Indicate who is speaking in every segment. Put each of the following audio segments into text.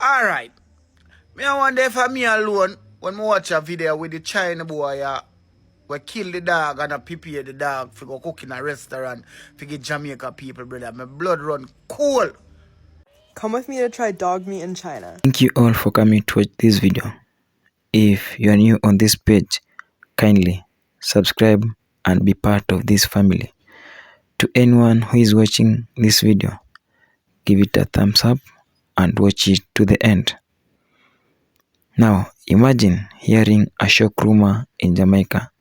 Speaker 1: Alright. Me I wonder if me alone when me watch a video with the China boy we kill the dog and a prepare the dog for go cook in a restaurant for get Jamaica people, brother. My blood run cold.
Speaker 2: Come with me to try dog meat in China.
Speaker 3: Thank you all for coming to watch this video. If you are new on this page, kindly subscribe and be part of this family. To anyone who is watching this video, give it a thumbs up and watch it to the end. Now, imagine hearing a shock rumor in Jamaica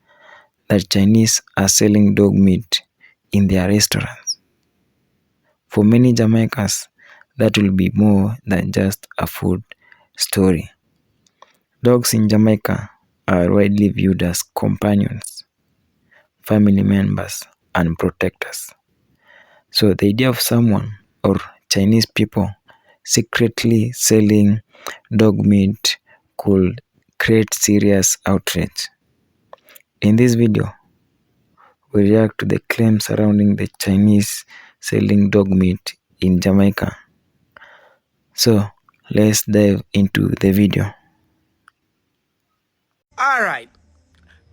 Speaker 3: that Chinese are selling dog meat in their restaurants. For many Jamaicans, that will be more than just a food story. Dogs in Jamaica are widely viewed as companions, family members, and protectors. So the idea of someone or Chinese people secretly selling dog meat could create serious outrage. In this video, we react to the claims surrounding the Chinese selling dog meat in Jamaica. So let's dive into the video.
Speaker 1: Alright.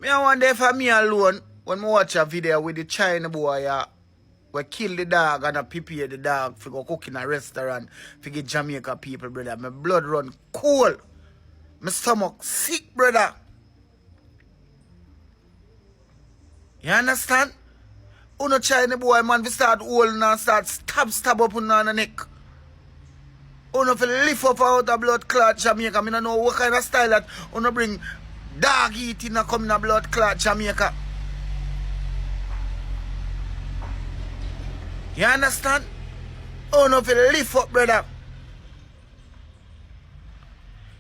Speaker 1: Me I wonder if me alone when me watch a video with the China boy we kill the dog and a prepare the dog for go cook in a restaurant for get Jamaica people, brother. My blood run cold. My stomach sick, brother. You understand? Uno China boy, man, we start holding and start stab up on the neck. Uno fi lift up out of blood clot Jamaica. I don't know what kind of style that uno bring dog eating and come in a blood clot Jamaica. You understand? Uno fi lift up, brother.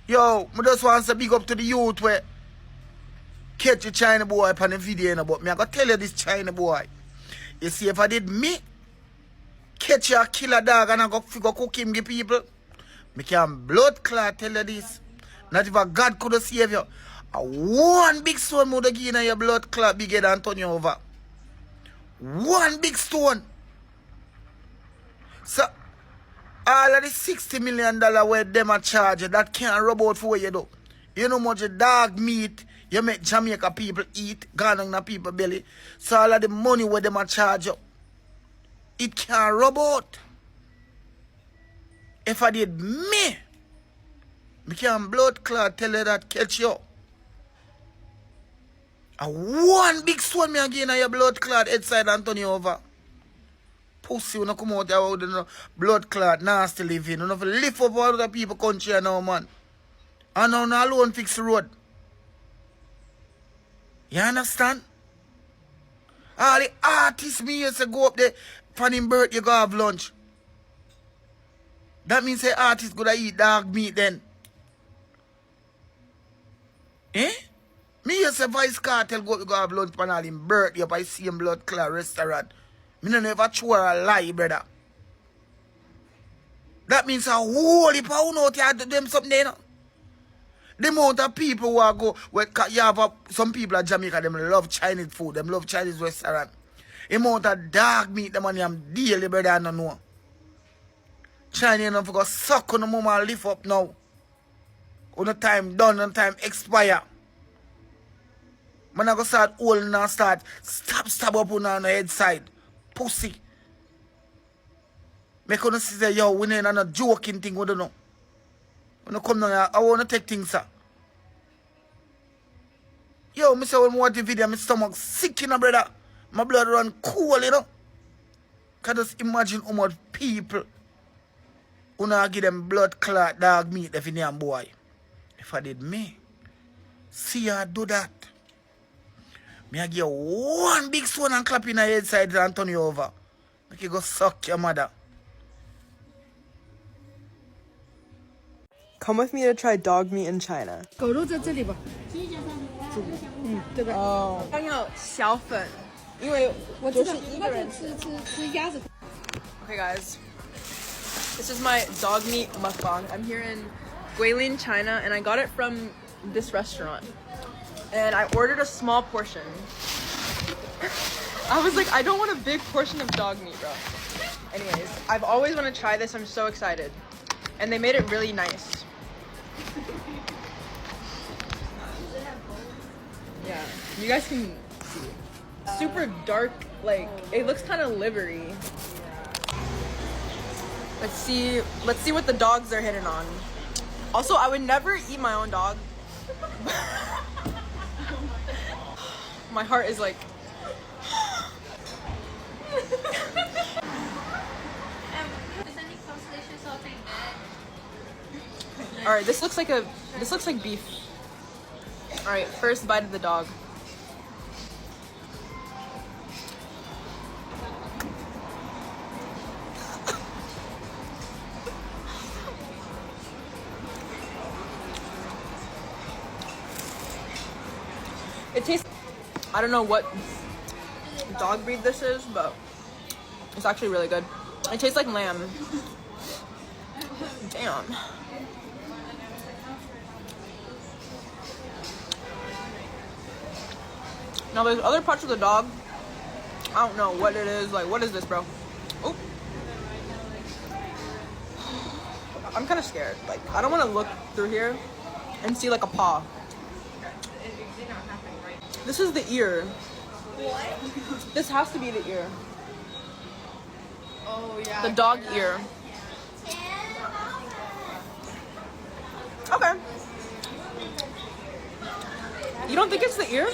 Speaker 1: Yo, I just want to big up to the youth where catch the China boy upon the video, you know, but me I gotta tell you this China boy. You see, if I did me catch a killer dog and I go cook him give people, me can blood clot tell you this. Not if a God could save you. A one big stone would give you your blood clot bigger than turn you over. One big stone. So all of the $60 million where them a charge you, that can't rub out for what you do. You know much dog meat you make Jamaica people eat, gone on the people belly. So all of the money where them a charge you, it can't rub out. If I did me can blood clot tell you that catch you. A one big stone me again on your blood clot head side and turn you over. Pussy when you come out there with the blood clot nasty living. You know, lift up all the people country now, man. And now alone fix the road. You understand? All the artists me used to go up there for him birthday you go have lunch. That means the artist gonna eat dog meat then. Eh? Me used to Vice Cartel go have lunch for all him birthday up I see him blood clot restaurant. Me no never swear a lie, brother. That means a whole heap of out here do them something there, you know? The amount of people who are go, where you have some people at Jamaica, them love Chinese food, them love Chinese restaurant. The amount of dog meat, them money I'm daily, brother, I don't know. China, you know, for go suck on the mama and lift up now. On the time done, on the time expire. Man, I go start holding and start stab up on the head side. Pussy. Make you see say, yo, we ain't a joking thing, we don't know. When you come down here, I want to take things, sir. Yo, me say when I watch the video, my stomach sick, you know, brother. My blood run cool, you know. Can just imagine how much people who not give them blood clot dog meat if you name boy. If I did me, see I do that. Me I give you one big stone and clap in the head side and turn you over. Make you go suck your mother.
Speaker 2: Come with me to try dog meat in China.
Speaker 4: 狗肉在这里吧。对吧？
Speaker 2: 哦，
Speaker 4: 刚要小粉，因为我就是一个人吃鸭子。Okay, guys, this is my dog meat mukbang. I'm here in Guilin, China, and I got it from this restaurant. And I ordered a small portion. I was like, I don't want a big portion of dog meat, bro. Anyways, I've always wanted to try this. I'm so excited. and they made it really nice. Yeah, you guys can see. Super dark, like it looks kind of livery. Let's see what the dogs are hitting on. Also, I would never eat my own dog. My heart is like. All right, this looks like beef. All right, first bite of the dog. It tastes, I don't know what dog breed this is, but it's actually really good. It tastes like lamb. Damn. Now there's other parts of the dog. I don't know what it is. Like, what is this, bro? Oh. I'm kind of scared. Like, I don't want to look through here and see like a paw. This is the ear. What? This has to be the ear. Oh, yeah. The dog ear. Okay. You don't think it's the ear?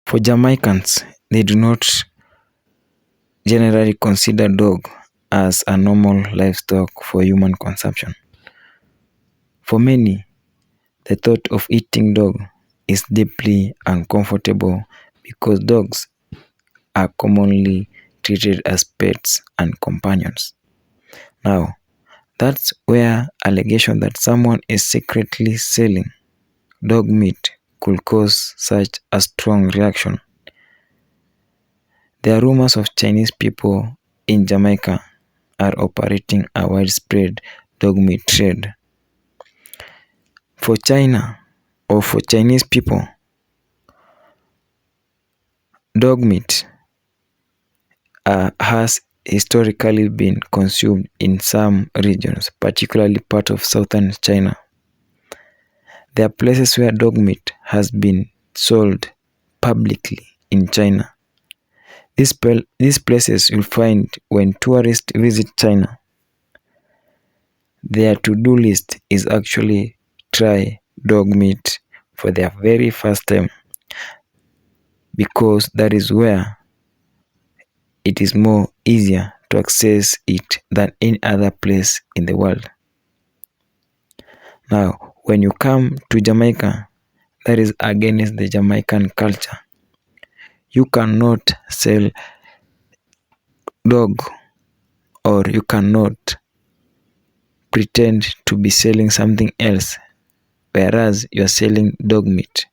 Speaker 3: For Jamaicans, they do not generally consider dog as a normal livestock for human consumption. For many, the thought of eating dog is deeply uncomfortable because dogs are commonly treated as pets and companions. Now, that's where allegation that someone is secretly selling dog meat could cause such a strong reaction. There are rumors of Chinese people in Jamaica are operating a widespread dog meat trade. For China or for Chinese people, dog meat has historically been consumed in some regions, particularly part of southern China. There are places where dog meat has been sold publicly in China. These places you'll find when tourists visit China. Their to-do list is actually try dog meat for their very first time, because that is where it is more easier to access it than any other place in the world. Now, when you come to Jamaica, that is against the Jamaican culture. You cannot sell dog, or you cannot pretend to be selling something else, whereas you are selling dog meat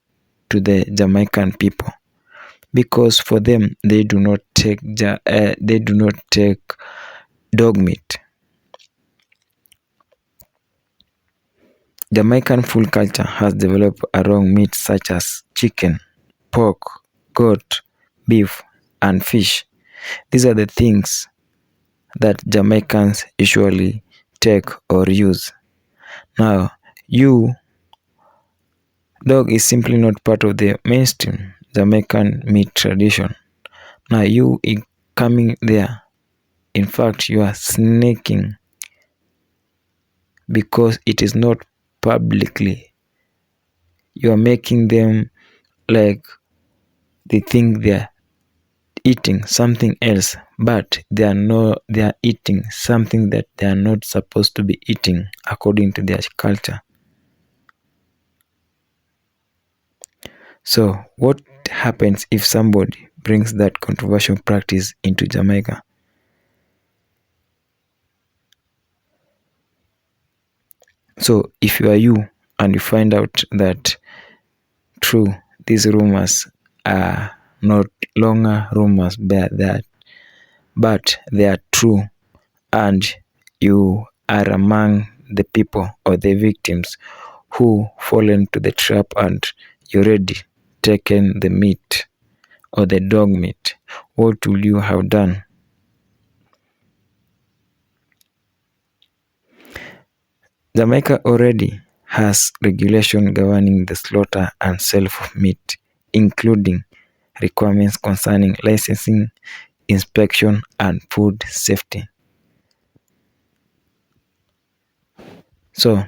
Speaker 3: to the Jamaican people, because for them they do not take dog meat. Jamaican food culture has developed around meat such as chicken, pork, goat, beef, and fish. These are the things that Jamaicans usually take or use. Now, dog is simply not part of the mainstream Jamaican meat tradition. Now, you coming there, in fact, you are sneaking, because it is not publicly. You are making them like they think they are eating something else, but they are eating something that they are not supposed to be eating according to their culture. So what happens if somebody brings that controversial practice into Jamaica? So if you are you and you find out that true, these rumors are not longer rumors, but they are true, and you are among the people or the victims who fall into the trap and you already taken the meat or the dog meat, what will you have done? Jamaica already has regulation governing the slaughter and sale of meat, including requirements concerning licensing, inspection, and food safety. So,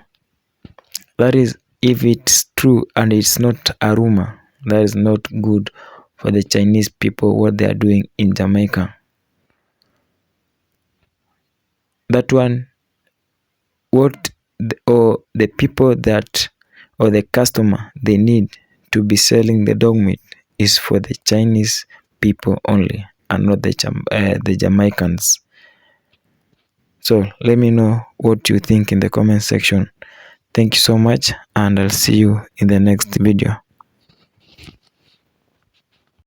Speaker 3: that is, if it's true and it's not a rumor, that is not good for the Chinese people, what they are doing in Jamaica. That one, the people that, or the customer they need to be selling the dog meat is for the Chinese people only, and not the Jamaicans. So let me know what you think in the comment section. Thank you so much, and I'll see you in the next video.